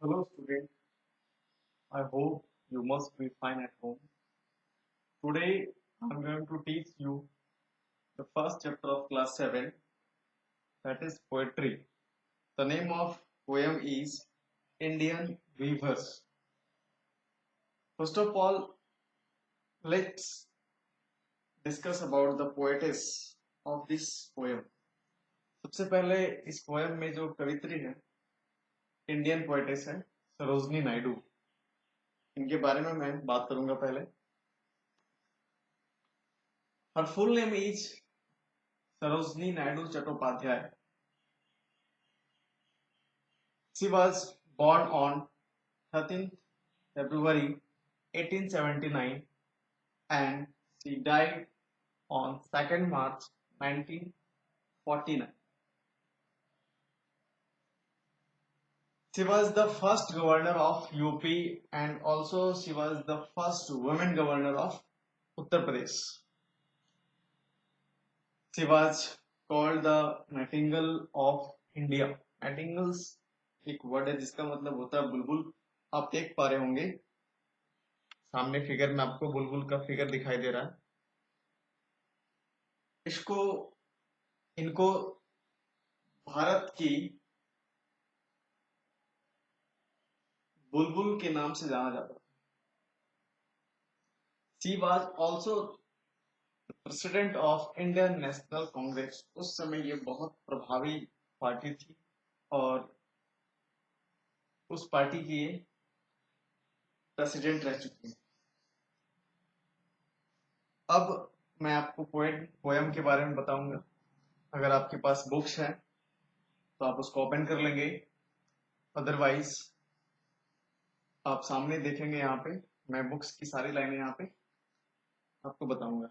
Hello student, I hope you must be fine at home. Today I'm going to teach you the first chapter of class 7, that is poetry. The name of poem is Indian Weavers. First of all, let's discuss about the poetess of this poem. सबसे पहले इस poem में जो कवित्री है Indian poetess है सरोजनी नायडू। इनके बारे में मैं बात करूंगा पहले। Her full name is Sarojini Naidu Chattopadhyay. She was born on 13th February 1879 and she died on 2nd March 1949. She was the first governor of UP and also she was the first woman governor of Uttar Pradesh. She was called the Nightingale of India. Nightingales एक word है जिसका मतलब होता है बुलबुल। आप देख पा रहे होंगे सामने फिगर में आपको बुलबुल का फिगर दिखाई दे रहा है। इनको भारत की बुलबुल के नाम से जाना जाता है। She was also president of Indian national Congress. उस समय ये बहुत प्रभावी पार्टी थी और उस पार्टी की प्रेसिडेंट रह चुकी है। अब मैं आपको पोएम के बारे में बताऊंगा। अगर आपके पास बुक्स हैं तो आप उसको ओपन कर लेंगे, अदरवाइज आप सामने देखेंगे। यहाँ पे मैं बुक्स की सारी लाइनें यहाँ पे आपको बताऊंगा।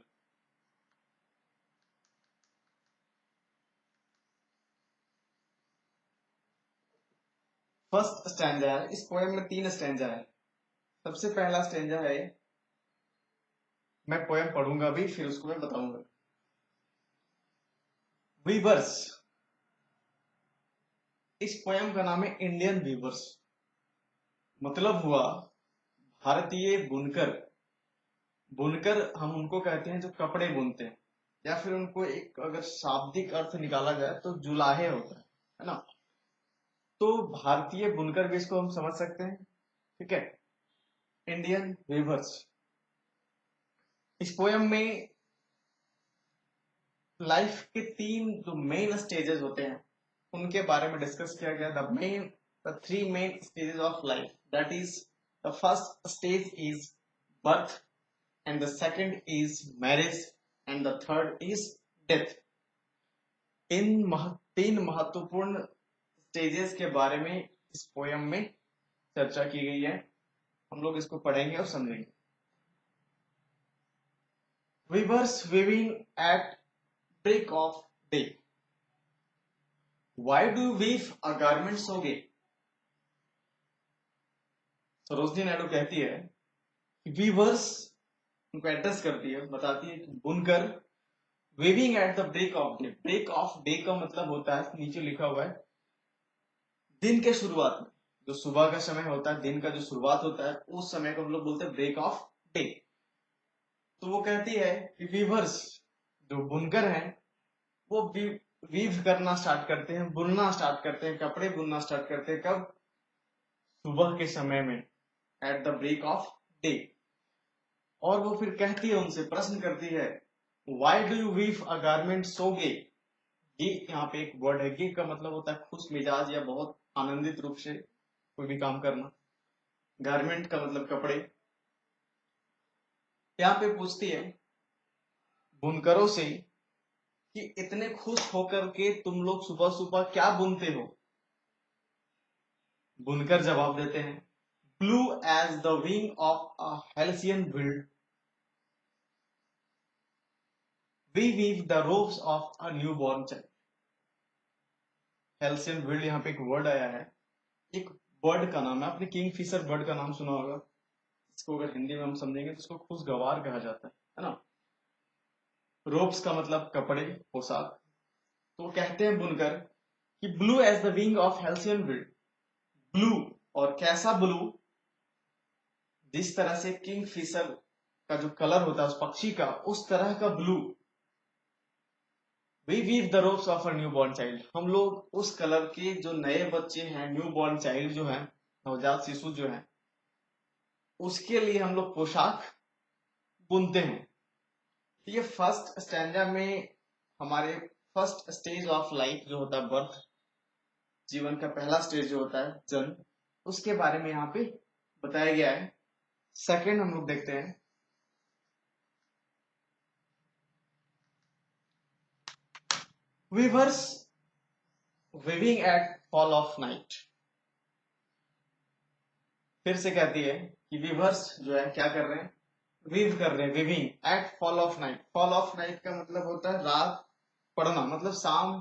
फर्स्ट स्टैंजा है, इस पोएम में 3 स्टैंजा है। सबसे पहला स्टैंजा है, मैं पोएम पढ़ूंगा अभी फिर उसको मैं बताऊंगा। वीवर्स, इस पोएम का नाम है इंडियन वीवर्स। मतलब हुआ भारतीय बुनकर। बुनकर हम उनको कहते हैं जो कपड़े बुनते हैं, या फिर उनको एक अगर शाब्दिक अर्थ निकाला जाए तो जुलाहे होता है ना। तो भारतीय बुनकर भी इसको हम समझ सकते हैं, ठीक है। इंडियन वीवर्स, इस पोएम में लाइफ के 3 जो मेन स्टेजेस होते हैं उनके बारे में डिस्कस किया गया। The 3 main stages of life, that is the first stage is birth and the second is marriage and the third is death. इन 3 महत्वपूर्ण स्टेजेस के बारे में इस पोयम में चर्चा की गई है। हम लोग इसको पढ़ेंगे और समझेंगे। Weavers weaving at break of day. Why do you weave a garment so gay? Sarojini Naidu कहती है वीवर्स उनको एड्रेस करती है, बताती है कि बुनकर weaving at the break of day. Break of day का मतलब होता है, नीचे लिखा हुआ है, दिन के शुरुआत में, जो सुबह का समय होता है, दिन का जो शुरुआत होता है, उस समय को हम लोग बोलते हैं ब्रेक ऑफ डे। तो वो कहती है कि वीवर्स जो बुनकर हैं वो वीव करना स्टार्ट करते हैं, बुनना स्टार्ट करते हैं, कपड़े बुनना स्टार्ट करते हैं। कब? सुबह के समय में, at the break of day. और वो फिर कहती है, उनसे प्रश्न करती है, why do you weave a garment so gay. Gay यहाँ पे एक वर्ड है, गे का मतलब होता है खुश मिजाज या बहुत आनंदित रूप से कोई भी काम करना। गारमेंट का मतलब कपड़े। यहाँ पे पूछती है बुनकरों से कि इतने खुश होकर के तुम लोग सुबह सुबह क्या बुनते हो। बुनकर जवाब देते हैं, blue as the wing of a halcyon bird we weave the robes of a newborn child. Halcyon bird, यहाँ पे एक वर्ड आया है, एक बर्ड का नाम है। आपने किंग फिशर बर्ड का नाम सुना होगा। इसको अगर हिंदी में हम समझेंगे तो इसको खुशगवार कहा जाता है ना। रोब्स का मतलब कपड़े, पोशाक। तो कहते हैं बुनकर कि blue as the wing of halcyon bird. Blue और कैसा ब्लू, जिस तरह से किंग फिशर का जो कलर होता है उस पक्षी का, उस तरह का blue. We weave the robes of a new born child, हम लोग उस कलर के जो नए बच्चे हैं, न्यू बॉर्न चाइल्ड जो है, नवजात शिशु जो है, उसके लिए हम लोग पोशाक बुनते हैं। ये फर्स्ट स्टैंडर्ड में हमारे फर्स्ट स्टेज ऑफ लाइफ जो होता है, बर्थ, जीवन का पहला स्टेज जो होता है, जन्म, उसके बारे में यहाँ पे बताया गया है। सेकंड हम लोग देखते हैं, weavers weaving at fall of night. फिर से कहती है कि वीवर्स जो है क्या कर रहे हैं, वीव कर रहे हैं, weaving at fall of night. Fall of night का मतलब होता है रात पड़ना, मतलब शाम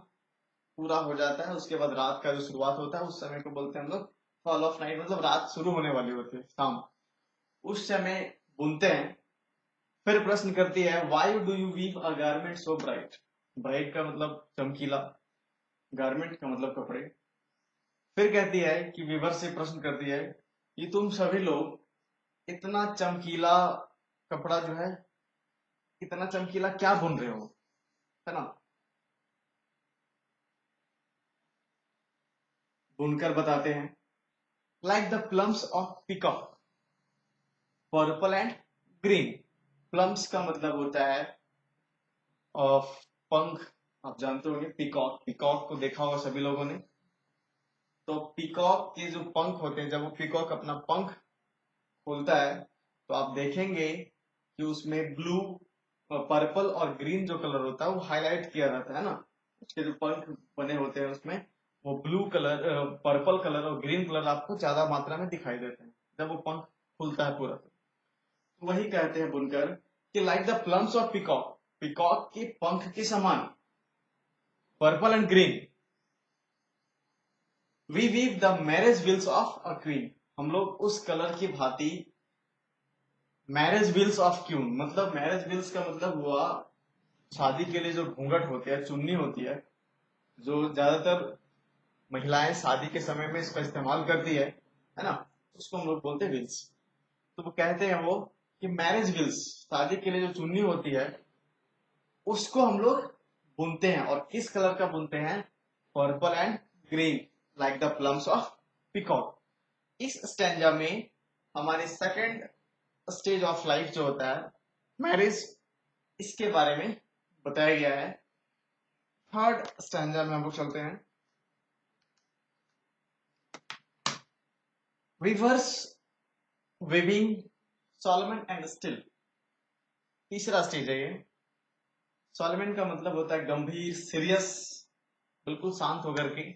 पूरा हो जाता है, उसके बाद रात का जो शुरुआत होता है उस समय को बोलते हैं हम लोग फॉल ऑफ नाइट, मतलब रात शुरू होने वाली होती है, शाम, उस समय बुनते हैं। फिर प्रश्न करती है, why do you weave a garment so bright. Bright का मतलब चमकीला, गारमेंट का मतलब कपड़े। फिर कहती है कि वीवर से प्रश्न करती है कि तुम सभी लोग इतना चमकीला कपड़ा जो है, इतना चमकीला क्या बुन रहे हो, है ना। बुनकर बताते हैं, like the plumes of peacock, purple and green. Plums का मतलब होता है ऑफ पंख, आप जानते होंगे, पीकॉक, पीकॉक को देखा होगा सभी लोगों ने। तो पीकॉक के जो पंख होते हैं, जब वो पीकॉक अपना पंख खोलता है तो आप देखेंगे कि उसमें ब्लू, पर्पल और ग्रीन जो कलर होता है वो हाईलाइट किया जाता है ना। उसके जो पंख बने होते हैं उसमें वो ब्लू कलर, पर्पल कलर और ग्रीन कलर आपको ज्यादा मात्रा में दिखाई देते हैं जब वो पंख खुलता है पूरा। तो वही कहते हैं बुनकर कि like the plumes of peacock, peacock के पंख के समान, purple and green, we weave the marriage veils of a queen. हम लोग उस कलर की भांति मैरिज विल्स ऑफ क्वीन, मतलब मैरिज विल्स का मतलब हुआ शादी के लिए जो घूंघट होते हैं, चुन्नी होती है, जो ज्यादातर महिलाएं शादी के समय में इसका इस्तेमाल करती है ना, उसको हम लोग बोलते हैं विल्स। तो वो कहते हैं वो कि मैरिज विल्स, शादी के लिए जो चुन्नी होती है उसको हम लोग बुनते हैं, और किस कलर का बुनते हैं, purple and green, like the plumes of peacock. इस स्टैंजा में हमारे सेकंड स्टेज ऑफ लाइफ जो होता है, मैरिज, इसके बारे में बताया गया है। थर्ड स्टैंजा में हम लोग चलते हैं, weavers weaving solemn and still. तीसरा स्टेज है ये। सॉलमन का मतलब होता है गंभीर, सीरियस, बिल्कुल शांत होकर के।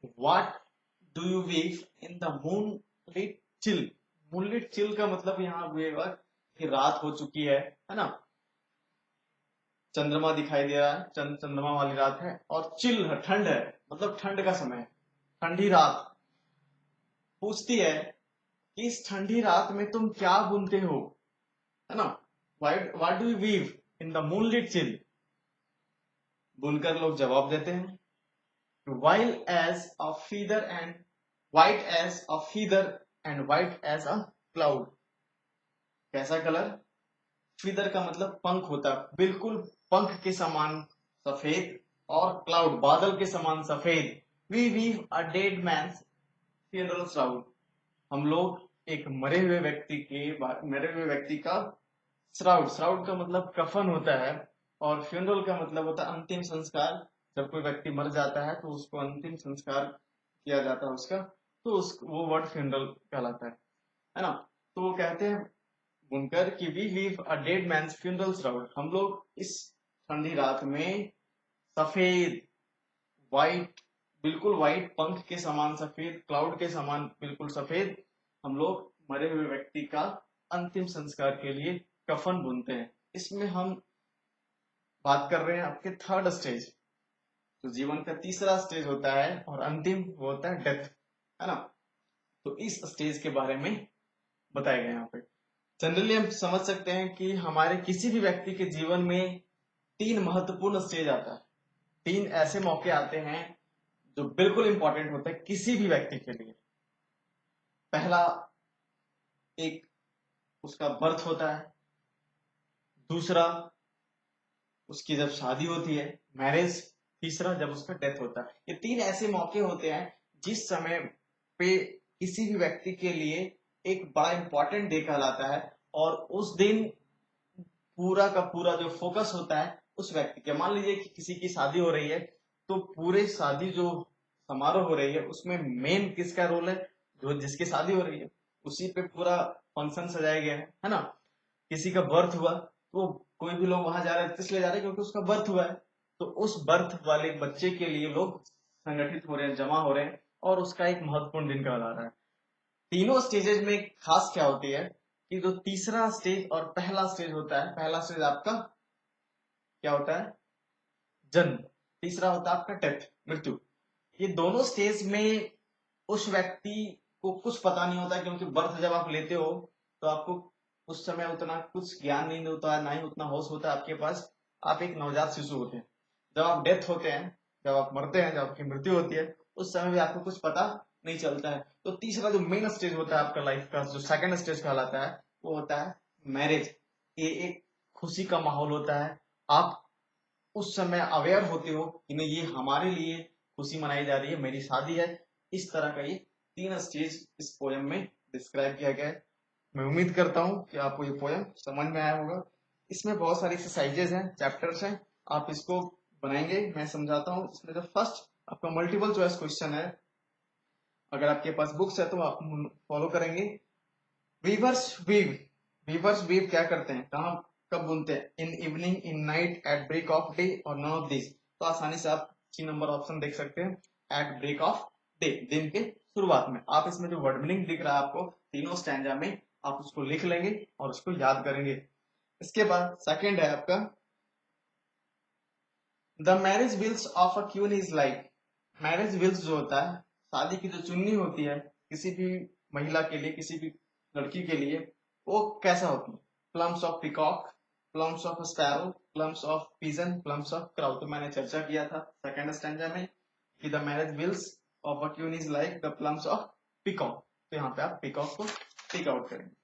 What do you weave in the moonlit chill. Moonlit chill का मतलब यहाँ हुएगा कि रात हो चुकी है ना, चंद्रमा दिखाई दे रहा है, चंद्रमा वाली रात है, और चिल है, ठंड है, मतलब ठंड का समय है, ठंडी रात। पूछती है कि इस ठंडी रात में तुम क्या बुनते हो, है ना। What do you weave in the moonlit chill. बुनकर लोग जवाब देते हैं, white as a feather and white as a feather and white as a cloud. कैसा कलर, फीदर का मतलब पंख होता है, बिल्कुल पंख के समान सफेद, और क्लाउड बादल के समान सफेद। We weave a dead man funeral shroud. हम लोग एक मरे हुए व्यक्ति का श्राउड, श्राउड का मतलब कफन होता है, और फ्यूनरल का मतलब होता है अंतिम संस्कार। जब कोई व्यक्ति मर जाता है तो उसको अंतिम संस्कार किया जाता है उसका, तो वो वर्ड फ्यूनरल कहलाता है ना। तो वो कहते हैं बुनकर कि we weave a dead man's funeral shroud. हम लोग इस ठंडी रात में सफेद, वाइट, बिल्कुल वाइट, पंख के समान सफेद, क्लाउड के समान बिल्कुल सफेद, हम लोग मरे हुए व्यक्ति का अंतिम संस्कार के लिए कफन बुनते हैं। इसमें हम बात कर रहे हैं आपके थर्ड स्टेज, तो जीवन का तीसरा स्टेज होता है और अंतिम वो होता है डेथ, है ना। तो इस स्टेज के बारे में बताया गया यहाँ पे। जनरली हम समझ सकते हैं कि हमारे किसी भी व्यक्ति के जीवन में तीन महत्वपूर्ण स्टेज आता है, तीन ऐसे मौके आते हैं जो बिल्कुल इंपॉर्टेंट होते हैं किसी भी व्यक्ति के लिए। पहला एक उसका बर्थ होता है, दूसरा उसकी जब शादी होती है मैरिज, तीसरा जब उसका डेथ होता है। ये 3 ऐसे मौके होते हैं जिस समय पे किसी भी व्यक्ति के लिए एक बड़ा इंपॉर्टेंट डे कहलाता है, और उस दिन पूरा का पूरा जो फोकस होता है उस व्यक्ति के, मान लीजिए कि किसी की शादी हो रही है तो पूरे शादी जो समारोह हो रही है उसमें मेन किसका रोल है, जो जिसकी शादी हो रही है उसी पे पूरा फंक्शन सजाया गया है ना। किसी का बर्थ हुआ तो कोई भी लोग वहां जा रहे हैं, इसलिए जा रहे हैं क्योंकि उसका बर्थ हुआ है, तो उस बर्थ वाले बच्चे के लिए लोग संगठित हो रहे हैं, जमा हो रहे हैं, और उसका एक महत्वपूर्ण दिन कहलाता है। तीनों स्टेजेस में खास क्या होती है कि जो तीसरा स्टेज और पहला स्टेज होता है, पहला स्टेज आपका क्या होता है, जन्म, तीसरा होता है आपका डेथ, मृत्यु। ये दोनों स्टेज में उस व्यक्ति को कुछ पता नहीं होता, क्योंकि बर्थ जब आप लेते हो तो आपको उस समय उतना कुछ ज्ञान नहीं होता है, ना ही उतना होश होता है आपके पास, आप एक नवजात शिशु होते हैं। जब आप डेथ होते हैं, जब आप मरते हैं, जब आपकी मृत्यु होती है, उस समय भी आपको कुछ पता नहीं चलता है। तो तीसरा जो मेन स्टेज होता है आपका लाइफ का, जो सेकंड स्टेज कहलाता है, वो होता है मैरिज। ये एक खुशी का माहौल होता है, आप उस समय अवेयर होते हो कि नहीं ये हमारे लिए खुशी मनाई जा रही है, मेरी शादी है। इस तरह का ये 3 स्टेज इस पोयम में डिस्क्राइब किया गया है। मैं उम्मीद करता हूँ कि आपको ये पोयम समझ में आया होगा। इसमें बहुत सारी एक्सरसाइजेज हैं, चैप्टर्स हैं, आप इसको बनाएंगे, मैं समझाता हूँ। इसमें जो फर्स्ट आपका मल्टीपल चॉइस क्वेश्चन है, अगर आपके पास बुक्स है तो आप फॉलो करेंगे। वीवर्स वीव, वीवर्स वीव क्या करते हैं, कहाँ कब बुनते हैं, in evening, in night, at break of day, और नॉन ऑफ दिस। तो आसानी से आप 3 नंबर ऑप्शन देख सकते हैं, एट ब्रेक ऑफ डे, दिन के शुरुआत में। आप इसमें जो वर्ड मीनिंग दिख रहा है आपको तीनों स्टैंजा में, आप उसको लिख लेंगे और उसको याद करेंगे। इसके बाद सेकंड है आपका, the marriage veils of a queen is like. Marriage veils जो होता है, शादी की जो चुन्नी होती है किसी भी महिला के लिए, किसी भी लड़की के लिए, वो कैसा होती है, plumes of peacock, plumes of sparrow, plumes of pigeon, plumes of crow. तो मैंने चर्चा किया था सेकंड स्टैंजा में कि the marriage veils of a queen is like the plumes of peacock. तो यहाँ पे आप पिकॉक को टिक आउट करेंगे।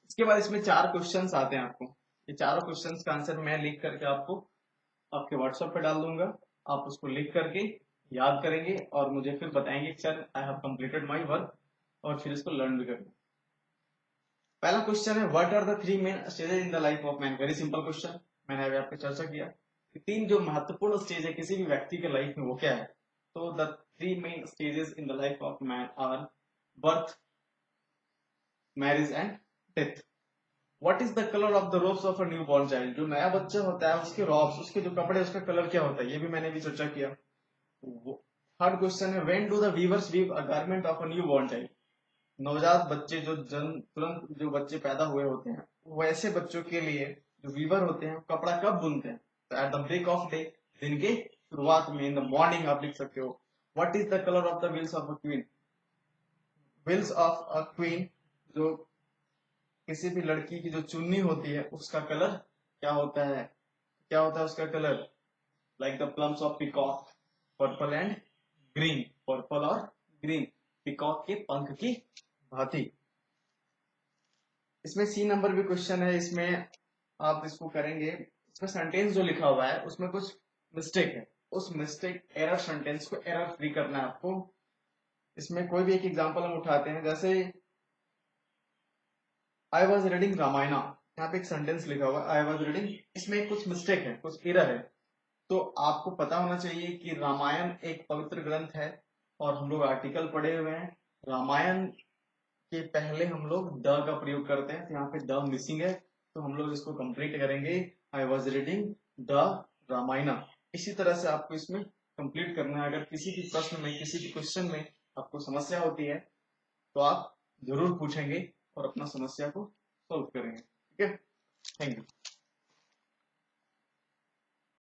इसके बाद इसमें 4 क्वेश्चंस आते हैं आपको, ये चारों क्वेश्चंस का आंसर मैं लिख करके आपको आपके व्हाट्सएप पे डाल दूंगा, आप उसको लिख करके याद करेंगे और मुझे फिर बताएंगे कि sir I have completed my work, और फिर इसको लर्न भी करेंगे। पहला क्वेश्चन है, what are the 3 main stages in the life of man. Very simple question, मैंने अभी आपको चर्चा किया कि 3 जो महत्वपूर्ण स्टेज है किसी भी व्यक्ति के लाइफ में वो क्या है। तो the 3 main stages in the life of man are birth, marriage and death. What is the colour of the robes of a new born child. जो नया बच्चा होता है उसके रॉब्स, उसके जो कपड़े, उसका कलर क्या होता है, ये भी मैंने भी चर्चा किया। थर्ड क्वेश्चन है, when do the weavers weave a garment of a new born child. नवजात बच्चे जो जन्म तुरंत जो बच्चे पैदा हुए होते हैं, वैसे बच्चों के लिए जो वीवर होते हैं कपड़ा कब बुनते हैं, तो at the break of day, दिन के शुरुआत में, इन द मॉर्निंग आप लिख सकते हो। What is the colour of the wheels of a queen. Wheels of a queen, जो किसी भी लड़की की जो चुन्नी होती है उसका कलर क्या होता है, क्या होता है उसका colour, like the plumes of peacock, purple and green, purple और ग्रीन, पिकॉक के पंख की भांति। इसमें सी नंबर भी क्वेश्चन है, इसमें आप इसको करेंगे, इसमें सेंटेंस जो लिखा हुआ है उसमें कुछ मिस्टेक है, उस मिस्टेक एरर सेंटेंस को एरर फ्री करना है आपको। इसमें कोई भी एक एग्जांपल हम उठाते हैं, जैसे आई वॉज रीडिंग रामायणा, यहाँ पे एक सेंटेंस लिखा हुआ है आई वॉज रीडिंग, इसमें कुछ मिस्टेक है, कुछ एरर है। तो आपको पता होना चाहिए कि रामायण एक पवित्र ग्रंथ है, और हम लोग आर्टिकल पढ़े हुए हैं, रामायण के पहले हम लोग द का प्रयोग करते हैं, तो यहाँ पे द मिसिंग है, तो हम लोग इसको कंप्लीट करेंगे, I was reading the Ramayana. इसी तरह से आपको इसमें कंप्लीट करना है। अगर किसी भी प्रश्न में, किसी भी क्वेश्चन में आपको समस्या होती है तो आप जरूर पूछेंगे और अपना समस्या को सॉल्व करेंगे। ठीक है, थैंक यू।